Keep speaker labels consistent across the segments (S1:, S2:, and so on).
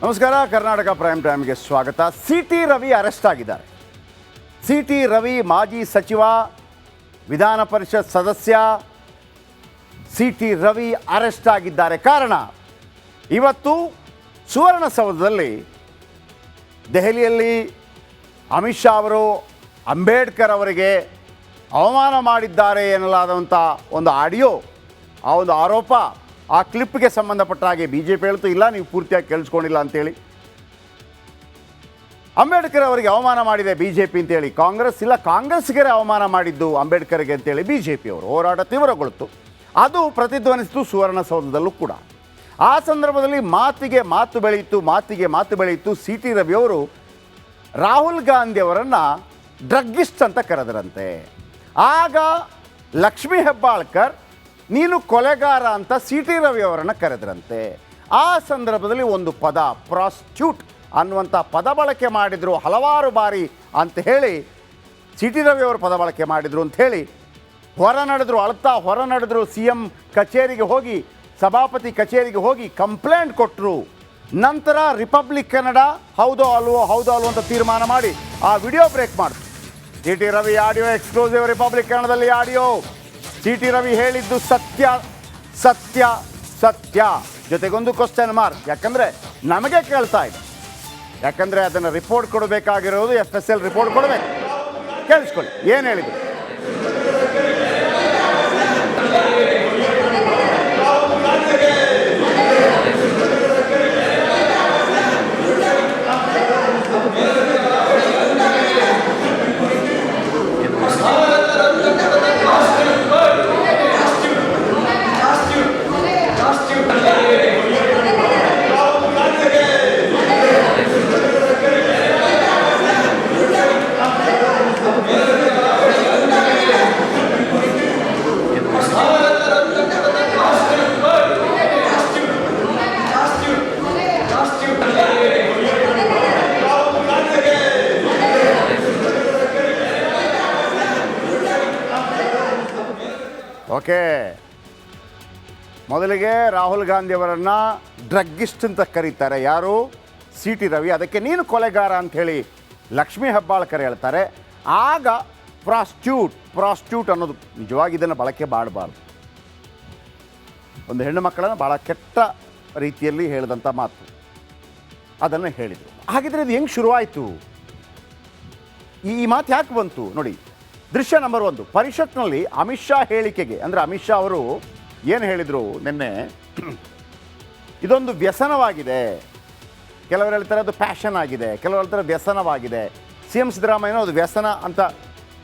S1: ನಮಸ್ಕಾರ. ಕರ್ನಾಟಕ ಪ್ರೈಮ್ ಟೈಮ್ಗೆ ಸ್ವಾಗತ. ಸಿ.ಟಿ. ರವಿ ಅರೆಸ್ಟ್ ಆಗಿದ್ದಾರೆ. ಸಿ.ಟಿ. ರವಿ ಮಾಜಿ ಸಚಿವ, ವಿಧಾನ ಪರಿಷತ್ ಸದಸ್ಯ ಸಿ.ಟಿ. ರವಿ ಅರೆಸ್ಟ್ ಆಗಿದ್ದಾರೆ. ಕಾರಣ ಇವತ್ತು ಸುವರ್ಣಸೌಧದಲ್ಲಿ ದೆಹಲಿಯಲ್ಲಿ ಅಮಿತ್ ಶಾ ಅವರು ಅಂಬೇಡ್ಕರ್ ಅವರಿಗೆ ಅವಮಾನ ಮಾಡಿದ್ದಾರೆ ಎನ್ನಲಾದಂಥ ಒಂದು ಆಡಿಯೋ, ಆ ಒಂದು ಆರೋಪ, ಆ ಕ್ಲಿಪ್ಗೆ ಸಂಬಂಧಪಟ್ಟ ಹಾಗೆ ಬಿ ಜೆ ಪಿ ಹೇಳ್ತು ಇಲ್ಲ ನೀವು ಪೂರ್ತಿಯಾಗಿ ಕೇಳಿಸ್ಕೊಂಡಿಲ್ಲ ಅಂತೇಳಿ. ಅಂಬೇಡ್ಕರ್ ಅವರಿಗೆ ಅವಮಾನ ಮಾಡಿದೆ ಬಿ ಜೆ ಪಿ ಅಂತೇಳಿ ಕಾಂಗ್ರೆಸ್, ಇಲ್ಲ ಕಾಂಗ್ರೆಸ್ಗೆ ಅವಮಾನ ಮಾಡಿದ್ದು ಅಂಬೇಡ್ಕರ್ಗೆ ಅಂತೇಳಿ ಬಿ ಜೆ ಪಿಯವರು ಹೋರಾಟ ತೀವ್ರಗೊಳ್ತು. ಅದು ಪ್ರತಿಧ್ವನಿಸಿತು ಸುವರ್ಣಸೌಧದಲ್ಲೂ ಕೂಡ. ಆ ಸಂದರ್ಭದಲ್ಲಿ ಮಾತಿಗೆ ಮಾತು ಬೆಳೆಯಿತು. ಸಿ.ಟಿ. ರವಿಯವರು ರಾಹುಲ್ ಗಾಂಧಿ ಅವರನ್ನು ಡ್ರಗ್ಗಿಸ್ಟ್ ಅಂತ ಕರೆದರಂತೆ. ಆಗ ಲಕ್ಷ್ಮೀ ಹೆಬ್ಬಾಳ್ಕರ್ ನೀನು ಕೊಲೆಗಾರ ಅಂತ ಸಿ.ಟಿ. ರವಿ ಅವರನ್ನು ಕರೆದ್ರಂತೆ. ಆ ಸಂದರ್ಭದಲ್ಲಿ ಒಂದು ಪದ ಪ್ರಾಸ್ಟ್ಯೂಟ್ ಅನ್ನುವಂಥ ಪದ ಬಳಕೆ ಮಾಡಿದರು ಹಲವಾರು ಬಾರಿ ಅಂತ ಹೇಳಿ, ಸಿ.ಟಿ. ರವಿ ಅವರು ಪದ ಬಳಕೆ ಮಾಡಿದರು ಅಂತ ಹೇಳಿ ಅಳ್ತಾ ಹೊರ ನಡೆದ್ರು. ಸಿ ಎಂ ಕಚೇರಿಗೆ ಹೋಗಿ, ಸಭಾಪತಿ ಕಚೇರಿಗೆ ಹೋಗಿ ಕಂಪ್ಲೇಂಟ್ ಕೊಟ್ಟರು. ನಂತರ ರಿಪಬ್ಲಿಕ್ ಕನ್ನಡ ಹೌದೋ ಅಲ್ವೋ ಅಂತ ತೀರ್ಮಾನ ಮಾಡಿ ಆ ವಿಡಿಯೋ ಬ್ರೇಕ್ ಮಾಡಿದ್ರು. CT. Ravi audio exclusive republic ಕನ್ನಡದಲ್ಲಿ ಆಡಿಯೋ. ಸಿ.ಟಿ. ರವಿ ಹೇಳಿದ್ದು ಸತ್ಯ ಜೊತೆಗೊಂದು ಕ್ವಶನ್ ಮಾರ್ಕ್. ಯಾಕಂದರೆ ನಮಗೆ ಕೇಳ್ತಾ ಇದೆ, ಯಾಕಂದರೆ ಅದನ್ನು ರಿಪೋರ್ಟ್ ಕೊಡಬೇಕಾಗಿರೋದು FSL ರಿಪೋರ್ಟ್ ಕೊಡಬೇಕು. ಕೇಳಿಸ್ಕೊಳ್ಳಿ ಏನು ಹೇಳಿದ್ರು. ಓಕೆ, ಮೊದಲಿಗೆ ರಾಹುಲ್ ಗಾಂಧಿ ಅವರನ್ನು ಡ್ರಗ್ಗಿಸ್ಟ್ ಅಂತ ಕರೀತಾರೆ ಯಾರು, ಸಿ.ಟಿ. ರವಿ. ಅದಕ್ಕೆ ನೀನು ಕೊಲೆಗಾರ ಅಂಥೇಳಿ ಲಕ್ಷ್ಮೀ ಹೆಬ್ಬಾಳ್ಕರ್ ಹೇಳ್ತಾರೆ. ಆಗ ಪ್ರಾಸ್ಟ್ಯೂಟ್ ಅನ್ನೋದು ನಿಜವಾಗಿ ಇದನ್ನು ಬಳಕೆ ಮಾಡಬಾರ್ದು. ಒಂದು ಹೆಣ್ಣು ಮಕ್ಕಳನ್ನು ಭಾಳ ಕೆಟ್ಟ ರೀತಿಯಲ್ಲಿ ಹೇಳಿದಂಥ ಮಾತು, ಅದನ್ನು ಹೇಳಿದರು. ಹಾಗಿದ್ರೆ ಇದು ಹೆಂಗೆ ಶುರುವಾಯಿತು, ಈ ಮಾತು ಯಾಕೆ ಬಂತು ನೋಡಿ. ದೃಶ್ಯ ನಂಬರ್ 1, ಪರಿಷತ್ನಲ್ಲಿ ಅಮಿತ್ ಶಾ ಹೇಳಿಕೆಗೆ, ಅಂದರೆ ಅಮಿತ್ ಶಾ ಅವರು ಏನು ಹೇಳಿದರು ನಿನ್ನೆ, ಇದೊಂದು ವ್ಯಸನವಾಗಿದೆ. ಕೆಲವರು ಹೇಳ್ತಾರೆ ಅದು ಪ್ಯಾಷನ್ ಆಗಿದೆ, ಕೆಲವರು ಹೇಳ್ತಾರೆ ವ್ಯಸನವಾಗಿದೆ. ಸಿ ಎಂ ಸಿದ್ದರಾಮಯ್ಯನೂ ಅದು ವ್ಯಸನ ಅಂತ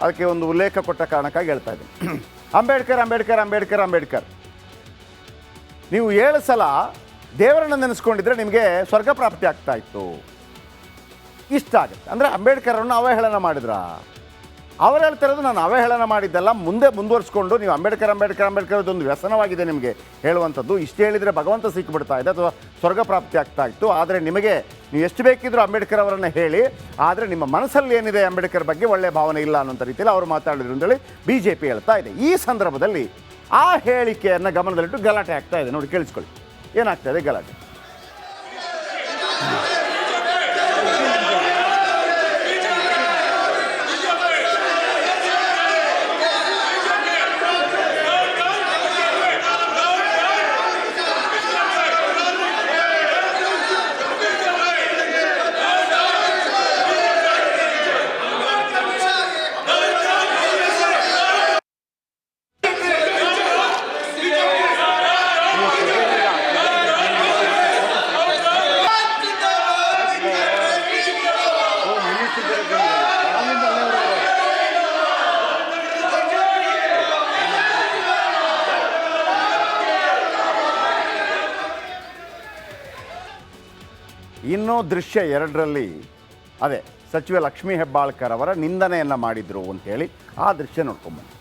S1: ಅದಕ್ಕೆ ಒಂದು ಉಲ್ಲೇಖ ಕೊಟ್ಟ ಕಾರಣಕ್ಕಾಗಿ ಹೇಳ್ತಾ ಇದ್ದೀನಿ. ಅಂಬೇಡ್ಕರ್ ನೀವು 7 ಸಲ ದೇವರನ್ನು ನೆನೆಸ್ಕೊಂಡಿದ್ರೆ ನಿಮಗೆ ಸ್ವರ್ಗ ಪ್ರಾಪ್ತಿ ಆಗ್ತಾ ಇತ್ತು. ಇಷ್ಟ ಆಗುತ್ತೆ. ಅಂದರೆ ಅಂಬೇಡ್ಕರನ್ನು ಅವಹೇಳನ ಮಾಡಿದ್ರಾ? ಅವರು ಹೇಳ್ತಿರೋದು ನಾನು ಅವಹೇಳನ ಮಾಡಿದ್ದೆಲ್ಲ, ಮುಂದುವರಿಸ್ಕೊಂಡು ನೀವು ಅಂಬೇಡ್ಕರ್ ಅದೊಂದು ವ್ಯಸನವಾಗಿದೆ ನಿಮಗೆ ಹೇಳುವಂಥದ್ದು. ಇಷ್ಟು ಹೇಳಿದರೆ ಭಗವಂತ ಸಿಕ್ಕಿಬಿಡ್ತಾ ಇದೆ ಅಥವಾ ಸ್ವರ್ಗ ಪ್ರಾಪ್ತಿ ಆಗ್ತಾ ಇತ್ತು. ಆದರೆ ನಿಮಗೆ ನೀವು ಎಷ್ಟು ಬೇಕಿದ್ರೂ ಅಂಬೇಡ್ಕರ್ ಅವರನ್ನು ಹೇಳಿ, ಆದರೆ ನಿಮ್ಮ ಮನಸ್ಸಲ್ಲಿ ಏನಿದೆ ಅಂಬೇಡ್ಕರ್ ಬಗ್ಗೆ ಒಳ್ಳೆಯ ಭಾವನೆ ಇಲ್ಲ ಅನ್ನೋಂಥ ರೀತಿಯಲ್ಲಿ ಅವರು ಮಾತಾಡಿದ್ರು ಅಂತೇಳಿ ಬಿ ಜೆ ಪಿ ಹೇಳ್ತಾ ಇದೆ. ಈ ಸಂದರ್ಭದಲ್ಲಿ ಆ ಹೇಳಿಕೆಯನ್ನು ಗಮನದಲ್ಲಿಟ್ಟು ಗಲಾಟೆ ಆಗ್ತಾ ಇದೆ. ನೋಡಿ ಕೇಳಿಸ್ಕೊಳ್ಳಿ ಏನಾಗ್ತಾ ಇದೆ ಗಲಾಟೆ. ಇನ್ನು ದೃಶ್ಯ 2ರಲ್ಲಿ ಅದೇ ಸಚಿವೆ ಲಕ್ಷ್ಮೀ ಹೆಬ್ಬಾಳ್ಕರ್ ಅವರ ನಿಂದನೆಯನ್ನು ಮಾಡಿದರು ಅಂಥೇಳಿ ಆ ದೃಶ್ಯ ನೋಡ್ಕೊಂಬನ್ನಿ.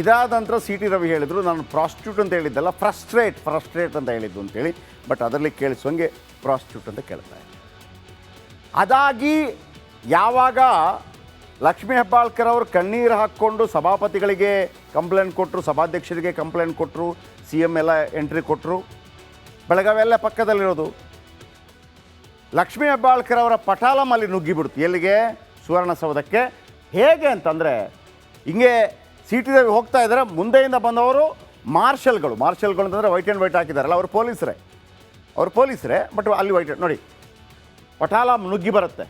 S1: ಇದಾದ ನಂತರ ಸಿ ಟಿ ರವಿ ಹೇಳಿದರು, ನಾನು ಪ್ರಾಸ್ಟಿಟ್ಯೂಟ್ ಅಂತ ಹೇಳಿದ್ದಲ್ಲ, ಫ್ರಸ್ಟ್ರೇಟ್ ಅಂತ ಹೇಳಿದ್ದು ಅಂತೇಳಿ. ಬಟ್ ಅದರಲ್ಲಿ ಕೇಳಿಸುವಂಗೆ ಪ್ರಾಸ್ಟಿಟ್ಯೂಟ್ ಅಂತ ಕೇಳ್ತಾರೆ. ಅದಾಗಿ ಯಾವಾಗ ಲಕ್ಷ್ಮೀ ಹೆಬ್ಬಾಳ್ಕರ್ ಅವರು ಕಣ್ಣೀರು ಹಾಕ್ಕೊಂಡು ಸಭಾಪತಿಗಳಿಗೆ ಕಂಪ್ಲೇಂಟ್ ಕೊಟ್ಟರು, ಸಭಾಧ್ಯಕ್ಷರಿಗೆ ಕಂಪ್ಲೇಂಟ್ ಕೊಟ್ಟರು, ಸಿ ಎಮ್ ಎಲ್ಲ ಎಂಟ್ರಿ ಕೊಟ್ಟರು, ಬೆಳಗಾವಿ ಎಲ್ಲ ಪಕ್ಕದಲ್ಲಿರೋದು, ಲಕ್ಷ್ಮೀ ಹೆಬ್ಬಾಳ್ಕರ್ ಅವರ ಪಟಾಲಮಲ್ಲಿ ನುಗ್ಗಿಬಿಡ್ತು. ಎಲ್ಲಿಗೆ? ಸುವರ್ಣಸೌಧಕ್ಕೆ. ಹೇಗೆ ಅಂತಂದರೆ, ಹಿಂಗೆ ಸಿ ಟಿ ರವಿ ಹೋಗ್ತಾ ಇದ್ದಾರೆ, ಮುಂದೆಯಿಂದ ಬಂದವರು ಮಾರ್ಷಲ್ಗಳು ಅಂತಂದರೆ ವೈಟ್ ಆ್ಯಂಡ್ ವೈಟ್ ಹಾಕಿದಾರಲ್ಲ, ಅವರು ಪೊಲೀಸರೇ. ಬಟ್ ಅಲ್ಲಿ ವೈಟ್ ನೋಡಿ, ಪಟಾಲ ನುಗ್ಗಿ ಬರುತ್ತೆ,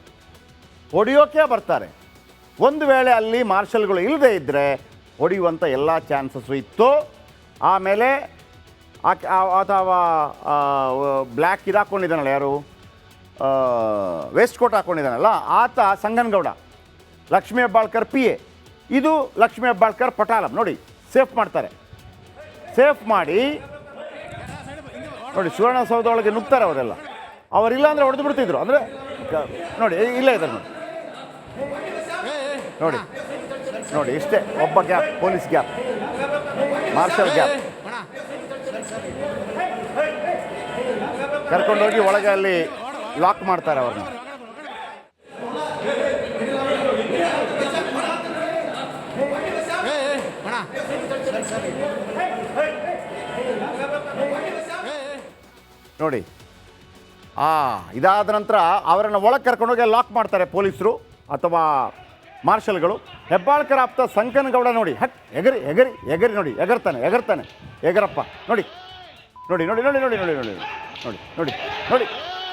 S1: ಹೊಡೆಯೋಕೆ ಬರ್ತಾರೆ. ಒಂದು ವೇಳೆ ಅಲ್ಲಿ ಮಾರ್ಷಲ್ಗಳು ಇಲ್ಲದೇ ಇದ್ದರೆ ಹೊಡೆಯುವಂಥ ಎಲ್ಲ ಚಾನ್ಸಸ್ಸು ಇತ್ತು. ಆಮೇಲೆ ಅಥವಾ ಬ್ಲ್ಯಾಕ್ ಇದು ಹಾಕ್ಕೊಂಡಿದ್ದಾನಲ್ಲ, ಯಾರು ವೇಸ್ಟ್ ಕೋಟ್ ಹಾಕ್ಕೊಂಡಿದ್ದಾನಲ್ಲ ಆತ ಸಂಗನಗೌಡ, ಲಕ್ಷ್ಮೀ ಹೆಬ್ಬಾಳ್ಕರ್ PA. ಇದು ಲಕ್ಷ್ಮೀ ಹೆಬ್ಬಾಳ್ಕರ್ ಪಟಾಲಂ. ನೋಡಿ ಸೇಫ್ ಮಾಡ್ತಾರೆ, ಸೇಫ್ ಮಾಡಿ ನೋಡಿ ಸುವರ್ಣಸೌಧ ಒಳಗೆ ನುಗ್ತಾರೆ ಅವರೆಲ್ಲ. ಅವರಿಲ್ಲ ಅಂದರೆ ಹೊಡೆದು ಬಿಡ್ತಿದ್ರು. ಅಂದರೆ ನೋಡಿ ಇಲ್ಲೇ ಇದ್ದಾರೆ ನೋಡಿ ಇಷ್ಟೇ, ಒಬ್ಬ gap, police gap, marshal gap. ಕರ್ಕೊಂಡೋಗಿ ಒಳಗೆ ಅಲ್ಲಿ ಲಾಕ್ ಮಾಡ್ತಾರೆ ಅವ್ರನ್ನ. ನೋಡಿ ಇದಾದ ನಂತರ ಅವರನ್ನು ಒಳಗೆ ಕರ್ಕೊಂಡೋಗಿ ಲಾಕ್ ಮಾಡ್ತಾರೆ ಪೊಲೀಸರು ಅಥವಾ ಮಾರ್ಷಲ್ಗಳು. ಹೆಬ್ಬಾಳ್ಕರ್ ಆಪ್ತ ಸಂಕನಗೌಡ ನೋಡಿ ಎಗರಿ ನೋಡಿ, ಎಗರ್ತಾನೆ ಎಗರಪ್ಪ ನೋಡಿ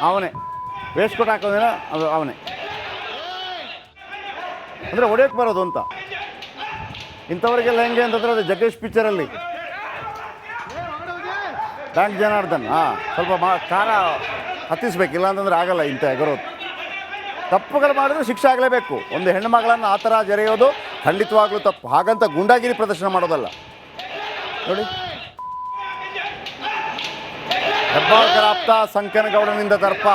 S1: ಅವನೇ ವೇಸ್ಟ್ ಕೋಟ್ ಹಾಕೋದೇನ, ಅದು ಅವನೇ. ಅಂದರೆ ಹೊಡೆಯೋಕ್ಕೆ ಬರೋದು ಅಂತ. ಇಂಥವ್ರಿಗೆಲ್ಲ ಹೆಂಗೆ ಅಂತಂದ್ರೆ ಅದು ಜಗ್ಗೇಶ್ ಪಿಕ್ಚರಲ್ಲಿ ಬ್ಯಾಂಕ್ ಜನಾರ್ದನ್ ಸ್ವಲ್ಪ ಖಾರ ಹತ್ತಿಸ್ಬೇಕಿಲ್ಲ ಅಂತಂದ್ರೆ ಆಗಲ್ಲ ಇಂಥ ಎಗರೋದು. ತಪ್ಪುಗಳು ಮಾಡಿದ್ರೆ ಶಿಕ್ಷೆ ಆಗಲೇಬೇಕು. ಒಂದು ಹೆಣ್ಣು ಮಗಳನ್ನು ಆ ಥರ ಜರೆಯೋದು ಖಂಡಿತವಾಗ್ಲೂ ತಪ್ಪು. ಹಾಗಂತ ಗೂಂಡಾಗಿರಿ ಪ್ರದರ್ಶನ ಮಾಡೋದಲ್ಲ. ನೋಡಿ, ಹೆಬ್ಬಾಳ್ಕರ್ ಆಪ್ತ ಸಂಕನಗೌಡನಿಂದ ದರ್ಪ.